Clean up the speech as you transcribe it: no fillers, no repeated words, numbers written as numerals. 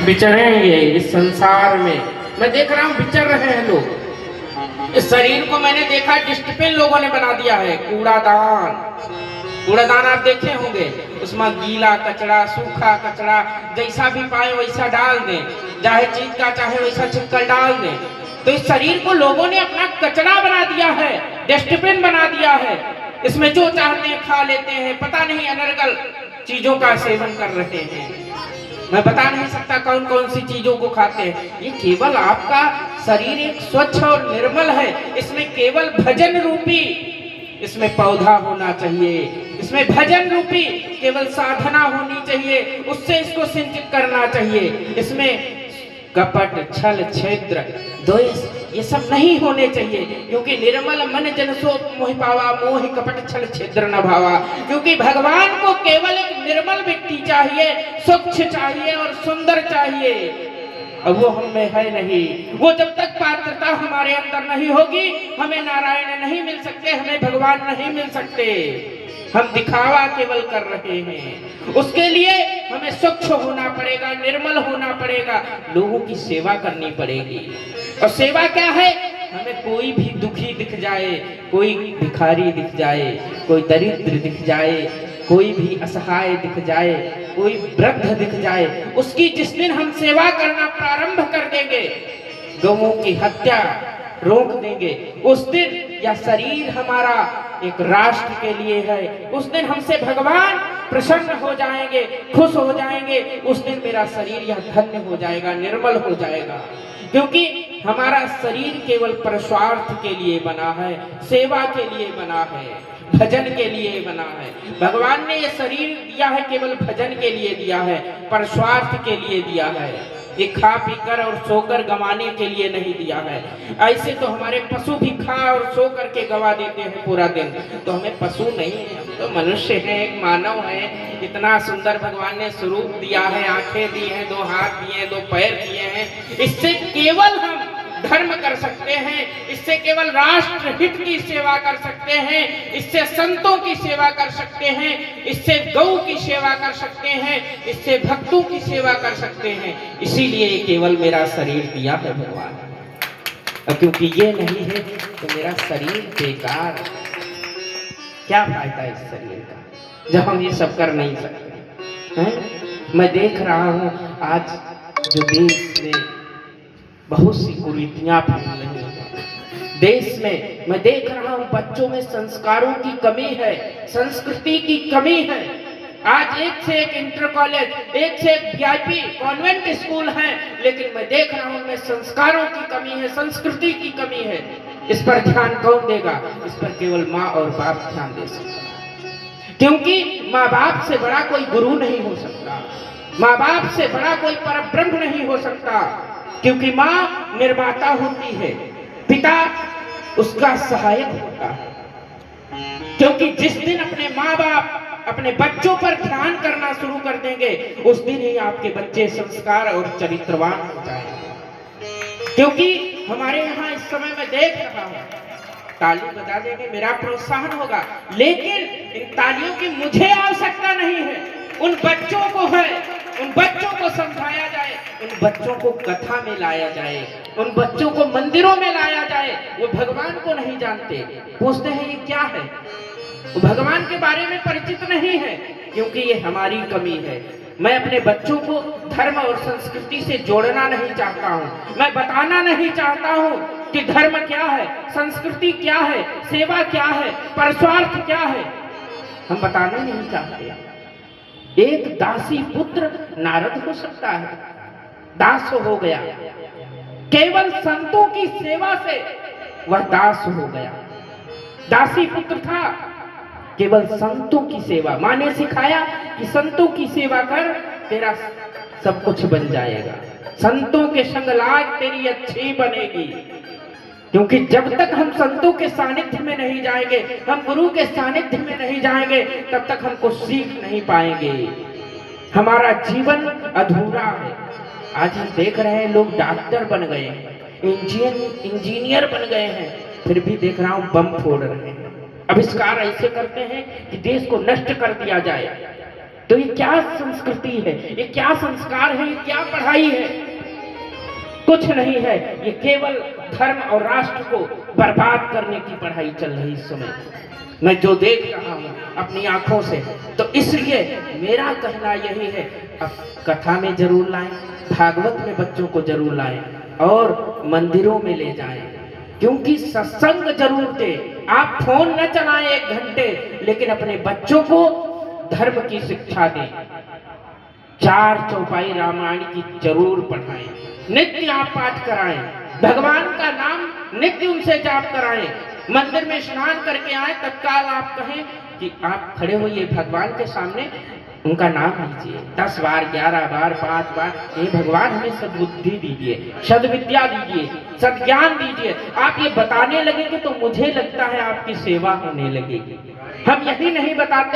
विचरेंगे इस संसार में। मैं देख रहा हूँ विचर रहे हैं लोग। इस शरीर को मैंने देखा डिस्टबिन लोगों ने बना दिया है, कूड़ादान। कूड़ादान आप देखे होंगे, उसमें गीला कचरा, सूखा कचरा, जैसा भी पाए वैसा डाल दें, चाहे चीज का चाहे वैसा छिक्कर डाल दें। तो इस शरीर को लोगों ने अपना कचरा बना दिया है, डस्टबिन बना दिया है। इसमें जो चाहते हैं खा लेते हैं, पता नहीं अनर्गल चीजों का सेवन कर रहे हैं। मैं बता नहीं सकता कौन कौन सी चीजों को खाते हैं। ये केवल आपका शरीर एक स्वच्छ और निर्मल है, इसमें केवल भजन रूपी इसमें पौधा होना चाहिए, इसमें भजन रूपी केवल साधना होनी चाहिए, उससे इसको सिंचित करना चाहिए। इसमें कपट, छल, छिद्र, द्वेष ये सब नहीं होने चाहिए, क्योंकि निर्मल मन जन सो मोहि पावा, मोहि कपट छल छिद्र न भावा। क्योंकि भगवान को केवल एक निर्मल व्यक्ति चाहिए, स्वच्छ चाहिए और सुंदर चाहिए। अब वो हम में है नहीं। वो जब तक पात्रता हमारे अंदर नहीं होगी, हमें नारायण नहीं मिल सकते, हमें भगवान नहीं मिल सकते। हम दिखावा केवल कर रहे हैं। उसके लिए हमें स्वच्छ होना पड़ेगा, निर्मल होना पड़ेगा, लोगों की सेवा करनी पड़ेगी। और सेवा क्या है? हमें कोई भी दुखी दिख जाए, कोई भिखारी दिख जाए, कोई दरिद्र दिख जाए, कोई भी असहाय दिख जाए, कोई वृद्ध दिख जाए, उसकी जिस दिन हम सेवा करना प्रारंभ कर देंगे, गौओं की हत्या रोक देंगे, उस दिन यह शरीर हमारा एक राष्ट्र के लिए है, उस दिन हमसे भगवान प्रसन्न हो जाएंगे, खुश हो जाएंगे। उस दिन मेरा शरीर यह धन्य हो जाएगा, निर्मल हो जाएगा। क्योंकि हमारा शरीर केवल परस्वार्थ के लिए बना है, सेवा के लिए बना है, भजन के लिए बना है। भगवान ने ये शरीर दिया है केवल भजन के लिए दिया है, परस्वार्थ के लिए दिया है। ये खा पी कर और सोकर गंवाने के लिए नहीं दिया है। ऐसे तो हमारे पशु भी खा और सो करके गवा देते हैं पूरा दिन। तो हमें पशु नहीं है, हम तो मनुष्य हैं, एक मानव है। इतना सुंदर भगवान ने स्वरूप दिया है, आंखें दी हैं, 2 हाथ दिए हैं, 2 पैर दिए हैं। इससे केवल हम धर्म कर सकते हैं, इससे केवल राष्ट्र हित की सेवा कर सकते हैं, इससे संतों की सेवा कर सकते हैं, इससे गौ की सेवा कर सकते हैं, इससे भक्तों की सेवा कर सकते हैं। इसीलिए केवल मेरा शरीर दिया है भगवान। और क्योंकि ये नहीं है तो मेरा शरीर बेकार। क्या फायदा इस शरीर का जब हम ये सब कर नहीं सकते हैं? मैं देख रहा हूं आज जो देश में बहुत सी कुरीतियां फैल रही हैं। देश में मैं देख रहा हूं बच्चों में संस्कारों की कमी है, संस्कृति की कमी है। आज एक से एक इंटर कॉलेज, एक से एक वीआईपी कॉन्वेंट स्कूल हैं, लेकिन मैं देख रहा हूं उनमें संस्कारों की कमी है, संस्कृति की कमी है। इस पर ध्यान कौन देगा? इस पर केवल माँ और बाप ध्यान दे सकता है। क्योंकि माँ बाप से बड़ा कोई गुरु नहीं हो सकता, माँ बाप से बड़ा कोई परब्रह्म नहीं हो सकता। क्योंकि माँ निर्माता होती है, पिता उसका सहायक होता है। क्योंकि जिस दिन अपने माँ बाप अपने बच्चों पर ध्यान करना शुरू कर देंगे, उस दिन ही आपके बच्चे संस्कार और चरित्रवान हो जाएंगे। क्योंकि हमारे यहाँ इस समय मैं देख रहा हूँ, ताली बजा देंगे, मेरा प्रोत्साहन होगा, लेकिन इन तालियों की मुझे आवश्यकता नहीं है, उन बच्चों को है। उन बच्चों को समझाया जाए, उन बच्चों को कथा में लाया जाए, उन बच्चों को मंदिरों में लाया जाए। वो भगवान को नहीं जानते, पूछते हैं ये क्या है, वो भगवान के बारे में परिचित नहीं है। क्योंकि ये हमारी कमी है। मैं अपने बच्चों को धर्म और संस्कृति से जोड़ना नहीं चाहता हूँ। मैं बताना नहीं चाहता हूँ कि धर्म क्या है, संस्कृति क्या है, सेवा क्या है, परस्वार्थ क्या है। हम बताना नहीं चाहते। एक दासी पुत्र नारद हो सकता है, दास हो गया, केवल संतों की सेवा से वह दास हो गया। दासी पुत्र था, केवल संतों की सेवा। माँ ने सिखाया कि संतों की सेवा कर, तेरा सब कुछ बन जाएगा, संतों के संग लाग तेरी अच्छी बनेगी। क्योंकि जब तक हम संतों के सानिध्य में नहीं जाएंगे, हम गुरु के सानिध्य में नहीं जाएंगे, तब तक हमको सीख नहीं पाएंगे। हमारा जीवन अधूरा है। आज हम देख रहे हैं लोग डॉक्टर बन गए हैं, इंजीनियर बन गए हैं, फिर भी देख रहा हूं बम फोड़ रहे हैं, आविष्कार ऐसे करते हैं कि देश को नष्ट कर दिया जाए। तो ये क्या संस्कृति है, ये क्या संस्कार है, ये क्या पढ़ाई है? कुछ नहीं है, ये केवल धर्म और राष्ट्र को बर्बाद करने की पढ़ाई चल रही इस समय। मैं जो देख रहा हूँ अपनी आंखों से, तो इसलिए मेरा कहना यही है, अब कथा में जरूर लाएं, भागवत में बच्चों को जरूर लाएं और मंदिरों में ले जाएं, क्योंकि सत्संग जरूर दे। आप फोन न चलाएं 1 घंटे, लेकिन अपने बच्चों को धर्म की शिक्षा दें। 4 चौपाई रामायण की जरूर पढ़ाएं, नित्य आप पाठ कराएं, भगवान का नाम नित्य उनसे जाप कराएं। मंदिर में स्नान करके आए, तत्काल आप कहें कि आप खड़े होइए भगवान के सामने, उनका नाम लीजिए 10 बार, 11 बार, 5 बार। हे भगवान, हमें सद्बुद्धि दीजिए, सद्विद्या दीजिए, सद्ज्ञान दीजिए। आप ये बताने लगेंगे तो मुझे लगता है आपकी सेवा होने लगेगी। हम यही नहीं बताते